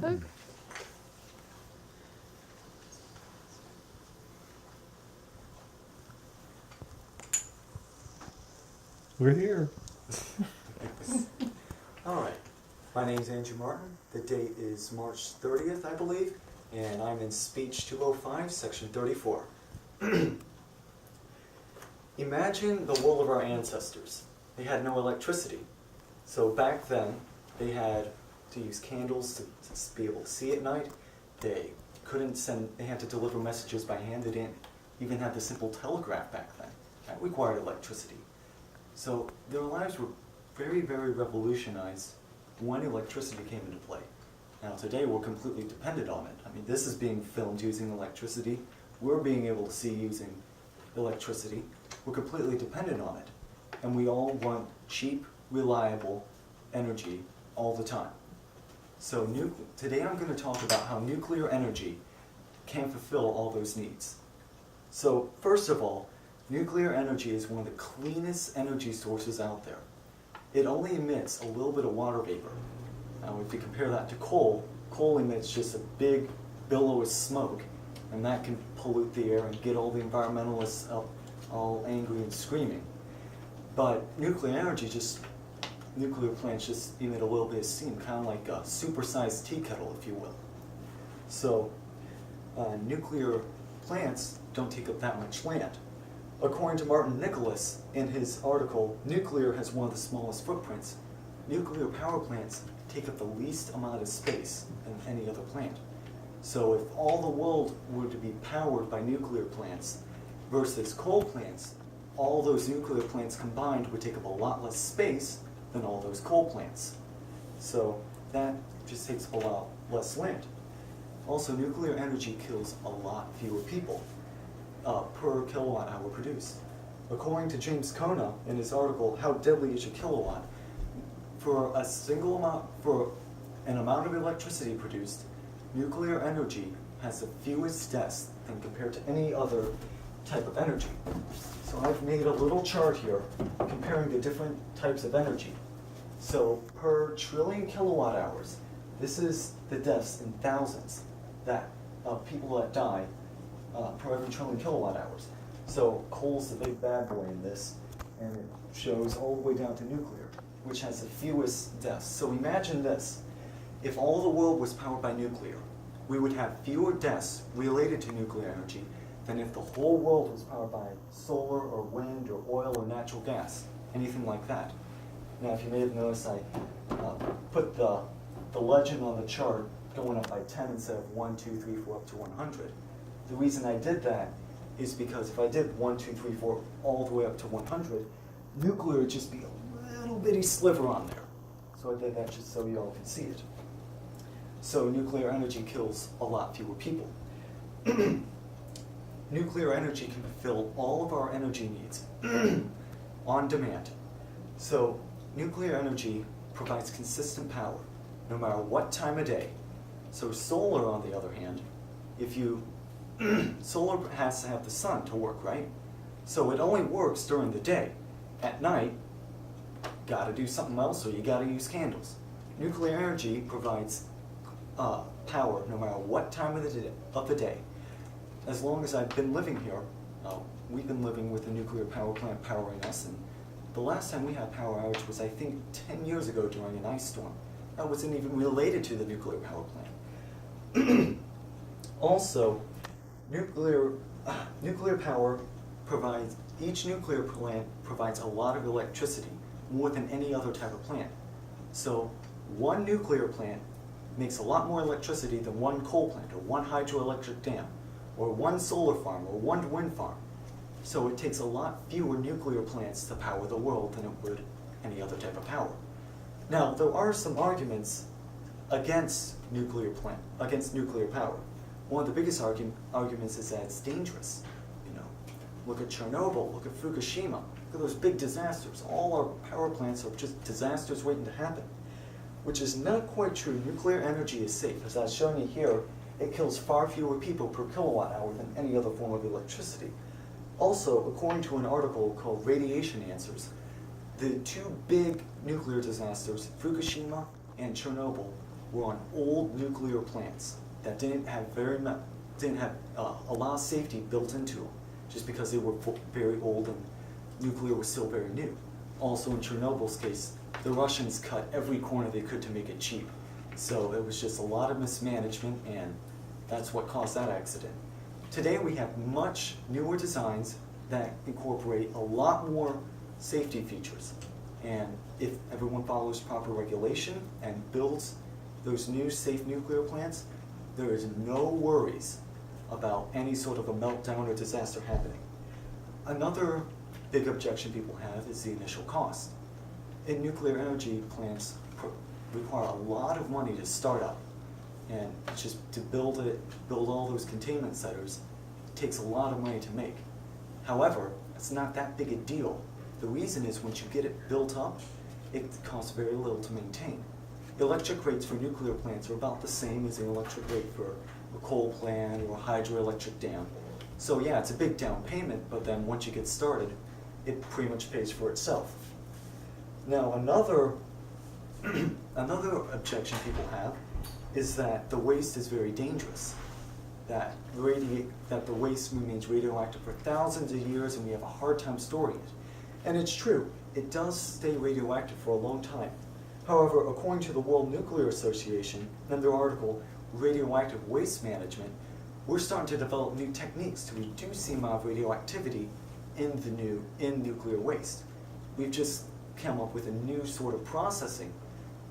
Okay. We're here. All right. My name's Andrew Martin. The date is March 30th, I believe, and I'm in speech 205, section 34. Imagine the world of our ancestors. They had no electricity. So back then, they had to use candles to be able to see at night. They they had to deliver messages by hand. They didn't even have the simple telegraph back then. That required electricity. So their lives were very, very revolutionized when electricity came into play. Now today we're completely dependent on it. I mean, this is being filmed using electricity. We're being able to see using electricity. We're completely dependent on it. And we all want cheap, reliable energy all the time. So today I'm going to talk about how nuclear energy can fulfill all those needs. So first of all, nuclear energy is one of the cleanest energy sources out there. It only emits a little bit of water vapor. Now if you compare that to coal, coal emits just a big billow of smoke, and that can pollute the air and get all the environmentalists up all angry and screaming. But nuclear plants just emit a little bit of steam, kind of like a supersized tea kettle, if you will. So nuclear plants don't take up that much land. According to Martin Nicholas, in his article, nuclear has one of the smallest footprints. Nuclear power plants take up the least amount of space than any other plant. So if all the world were to be powered by nuclear plants versus coal plants, all those nuclear plants combined would take up a lot less space than all those coal plants. So that just takes up a lot less land. Also, nuclear energy kills a lot fewer people per kilowatt hour produced. According to James Kona in his article, How Deadly is a Kilowatt, for an amount of electricity produced, nuclear energy has the fewest deaths than compared to any other type of energy. So I've made a little chart here comparing the different types of energy. So per trillion kilowatt hours, this is the deaths in thousands of people that die per every trillion kilowatt hours. So coal's the big bad boy in this, and it shows all the way down to nuclear, which has the fewest deaths. So imagine this. If all the world was powered by nuclear, we would have fewer deaths related to nuclear energy than if the whole world was powered by solar or wind or oil or natural gas, anything like that. Now, if you may have noticed, I put the legend on the chart going up by 10 instead of 1, 2, 3, 4, up to 100. The reason I did that is because if I did 1, 2, 3, 4 all the way up to 100, nuclear would just be a little bitty sliver on there. So I did that just so you all can see it. So nuclear energy kills a lot fewer people. Nuclear energy can fulfill all of our energy needs on demand. So nuclear energy provides consistent power no matter what time of day. So solar, on the other hand, solar has to have the sun to work, right? So it only works during the day. At night, gotta do something else, so you gotta use candles. Nuclear energy provides power no matter what time of the day. As long as I've been living here, we've been living with a nuclear power plant powering us, and the last time we had power outage was, I think, 10 years ago during an ice storm. That wasn't even related to the nuclear power plant. Also, nuclear power provides, each nuclear plant provides a lot of electricity, more than any other type of plant. So one nuclear plant makes a lot more electricity than one coal plant, or one hydroelectric dam, or one solar farm, or one wind farm. So it takes a lot fewer nuclear plants to power the world than it would any other type of power. Now, there are some arguments against nuclear power. One of the biggest arguments is that it's dangerous. Look at Chernobyl, look at Fukushima, look at those big disasters. All our power plants are just disasters waiting to happen, which is not quite true. Nuclear energy is safe. As I've shown you here, it kills far fewer people per kilowatt hour than any other form of electricity. Also, according to an article called Radiation Answers, the two big nuclear disasters, Fukushima and Chernobyl, were on old nuclear plants that didn't have a lot of safety built into them, just because they were very old and nuclear was still very new. Also, in Chernobyl's case, the Russians cut every corner they could to make it cheap. So it was just a lot of mismanagement, and that's what caused that accident. Today we have much newer designs that incorporate a lot more safety features. And if everyone follows proper regulation and builds those new safe nuclear plants, there is no worries about any sort of a meltdown or disaster happening. Another big objection people have is the initial cost. In nuclear energy plants require a lot of money to start up, and just to build all those containment centers, takes a lot of money to make. However, it's not that big a deal. The reason is once you get it built up, it costs very little to maintain. The electric rates for nuclear plants are about the same as the electric rate for a coal plant or a hydroelectric dam. So yeah, it's a big down payment, but then once you get started, it pretty much pays for itself. Now another objection people have is that the waste is very dangerous. That the waste remains radioactive for thousands of years and we have a hard time storing it. And it's true, it does stay radioactive for a long time. However, according to the World Nuclear Association and their article, Radioactive Waste Management, we're starting to develop new techniques to reduce the amount of radioactivity in nuclear waste. We've just come up with a new sort of processing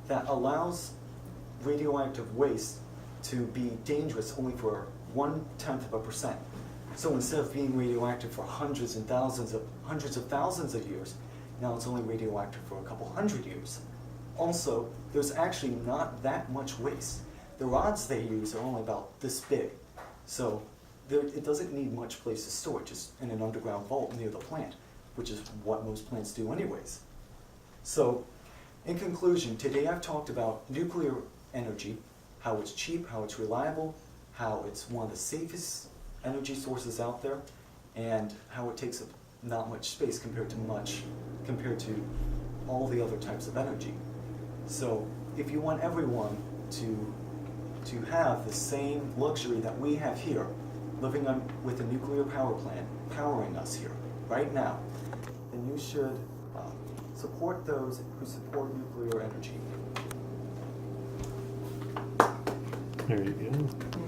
that allows radioactive waste to be dangerous only for 0.1%. So instead of being radioactive for hundreds of thousands of years, now it's only radioactive for a couple hundred years. Also, there's actually not that much waste. The rods they use are only about this big. So it doesn't need much place to store it, just in an underground vault near the plant, which is what most plants do anyways. So, in conclusion, today I've talked about nuclear energy, how it's cheap, how it's reliable, how it's one of the safest energy sources out there, and how it takes up not much space compared to all the other types of energy. So, if you want everyone to have the same luxury that we have here, living with a nuclear power plant powering us here, right now, then you should support those who support nuclear energy. There you go.